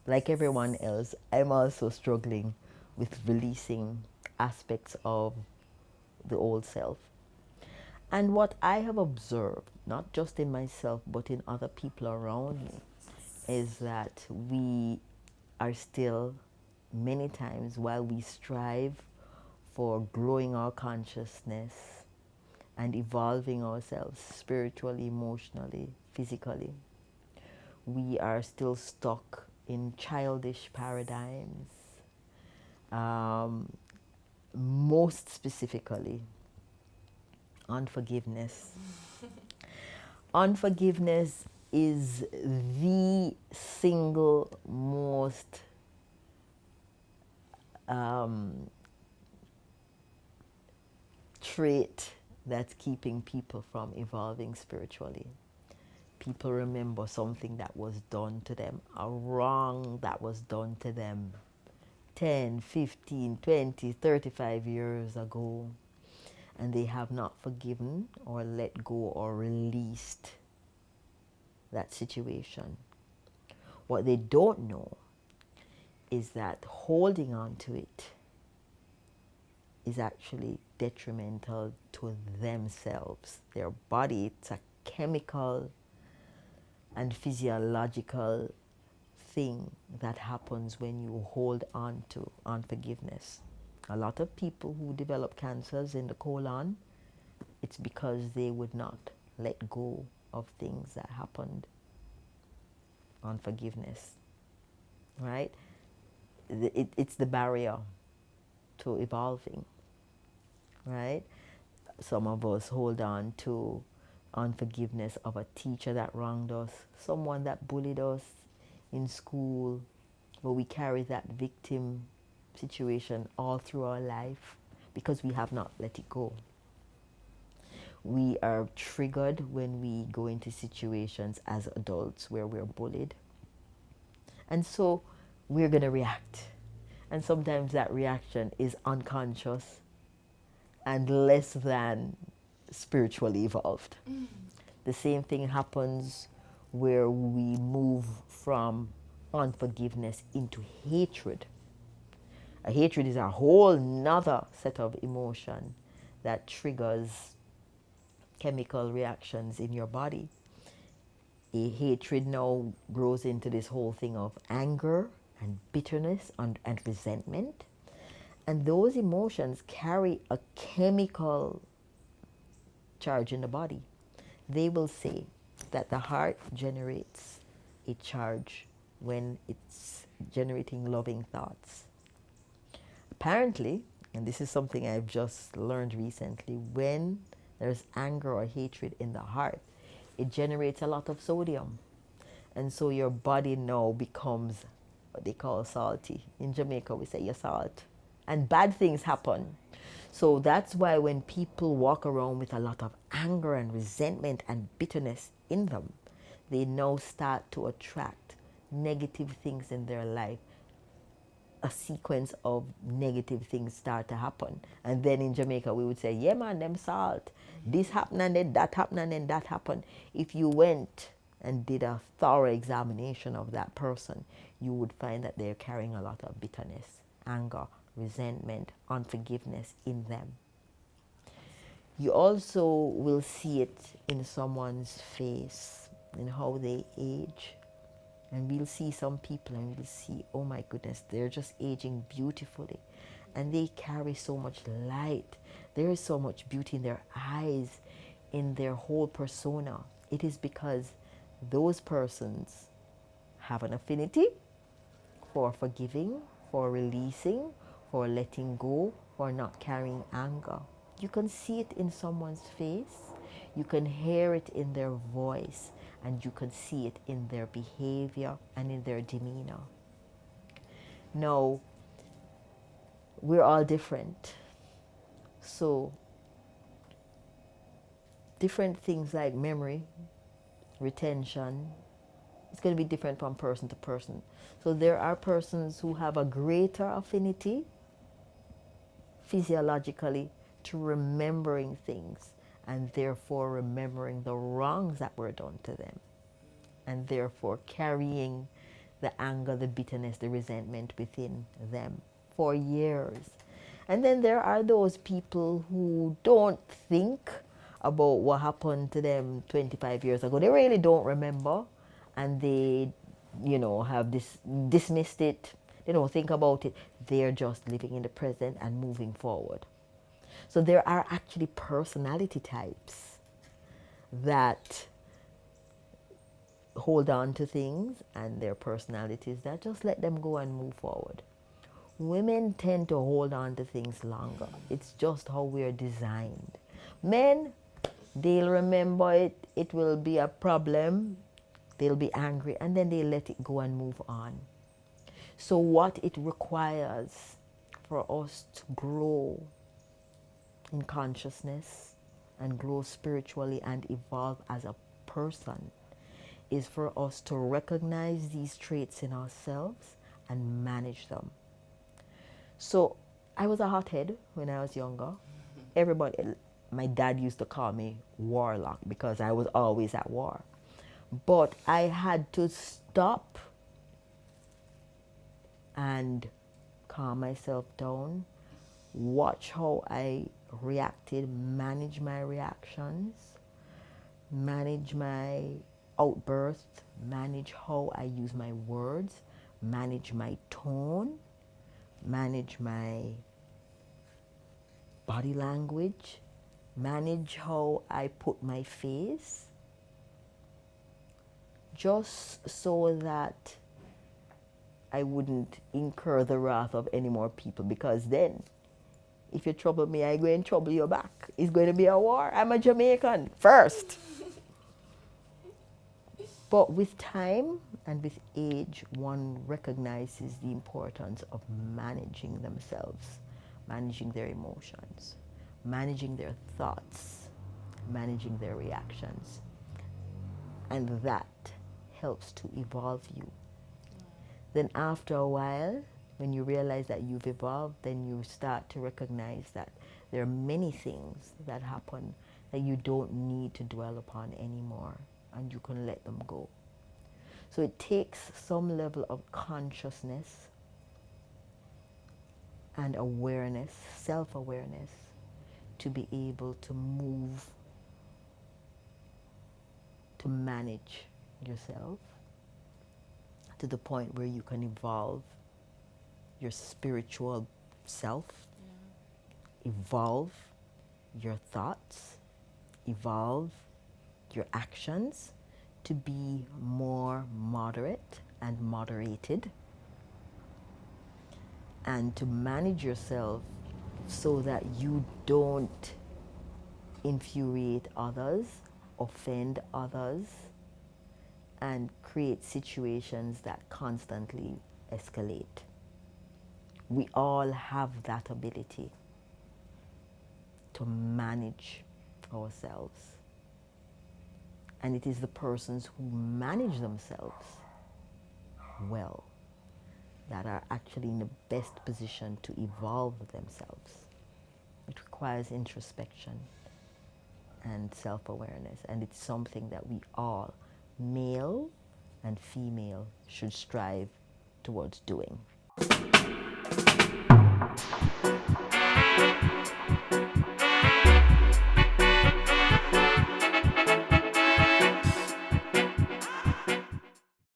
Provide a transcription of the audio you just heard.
like everyone else, I'm also struggling with releasing aspects of the old self. And what I have observed, not just in myself, but in other people around me, is that we are still, many times, while we strive for growing our consciousness and evolving ourselves spiritually, emotionally, physically, we are still stuck in childish paradigms. Um, Most specifically, unforgiveness. Unforgiveness is the single most um, trait that's keeping people from evolving spiritually. People remember something that was done to them, a wrong that was done to them 10, 15, 20, 35 years ago, and they have not forgiven or let go or released that situation. What they don't know is that holding on to it is actually detrimental to themselves, their body. It's a chemical and physiological thing that happens when you hold on to unforgiveness. A lot of people who develop cancers in the colon, it's because they would not let go of things that happened. Unforgiveness, right? It's the barrier to evolving, right? Some of us hold on to unforgiveness of a teacher that wronged us, someone that bullied us in school, but we carry that victim situation all through our life because we have not let it go. We are triggered when we go into situations as adults where we're bullied. And so we're going to react. And sometimes that reaction is unconscious and less than spiritually evolved. The same thing happens where we move from unforgiveness into hatred. A hatred is a whole nother set of emotion that triggers chemical reactions in your body. A hatred now grows into this whole thing of anger and bitterness and resentment. And those emotions carry a chemical charge in the body. They will say that the heart generates a charge when it's generating loving thoughts. Apparently, and this is something I've just learned recently, when there's anger or hatred in the heart, it generates a lot of sodium. And so your body now becomes what they call salty. In Jamaica, we say you're salt. And bad things happen. So that's why when people walk around with a lot of anger and resentment and bitterness in them, they now start to attract negative things in their life. A sequence of negative things start to happen. And then in Jamaica, we would say, yeah, man, them salt. This happened and then that happened and then that happened. If you went and did a thorough examination of that person, you would find that they're carrying a lot of bitterness, anger, resentment, unforgiveness in them. You also will see it in someone's face, in how they age. And we'll see some people and we'll see, oh my goodness, they're just aging beautifully. And they carry so much light. There is so much beauty in their eyes, in their whole persona. It is because those persons have an affinity for forgiving, for releasing, for letting go, for not carrying anger. You can see it in someone's face. You can hear it in their voice. And you can see it in their behavior and in their demeanor. Now, we're all different. So, different things like memory, retention, it's going to be different from person to person. So there are persons who have a greater affinity physiologically to remembering things, and therefore remembering the wrongs that were done to them, and therefore carrying the anger, the bitterness, the resentment within them for years. And then there are those people who don't think about what happened to them 25 years ago. They really don't remember, and they, have dismissed it. They don't think about it. They're just living in the present and moving forward. So there are actually personality types that hold on to things, and their personalities that just let them go and move forward. Women tend to hold on to things longer. It's just how we're designed. Men, they'll remember it. It will be a problem. They'll be angry, and then they let it go and move on. So what it requires for us to grow in consciousness and grow spiritually and evolve as a person is for us to recognize these traits in ourselves and manage them. So I was a hothead when I was younger. Everybody, my dad used to call me warlock because I was always at war. But I had to stop and calm myself down, watch how I reacted, manage my reactions, manage my outbursts, manage how I use my words, manage my tone, manage my body language, manage how I put my face, just so that I wouldn't incur the wrath of any more people, because then if you trouble me, I go and trouble you back. It's going to be a war. I'm a Jamaican first. But with time and with age, one recognizes the importance of managing themselves, managing their emotions, managing their thoughts, managing their reactions. And that helps to evolve you. Then after a while, when you realize that you've evolved, then you start to recognize that there are many things that happen that you don't need to dwell upon anymore, and you can let them go. So it takes some level of consciousness and awareness, self-awareness, to be able to move, to manage yourself to the point where you can evolve your spiritual self, evolve your thoughts, evolve your actions to be more moderate and moderated, and to manage yourself so that you don't infuriate others, offend others, and create situations that constantly escalate. We all have that ability to manage ourselves. And it is the persons who manage themselves well that are actually in the best position to evolve themselves. It requires introspection and self-awareness, and it's something that we all, male and female, should strive towards doing.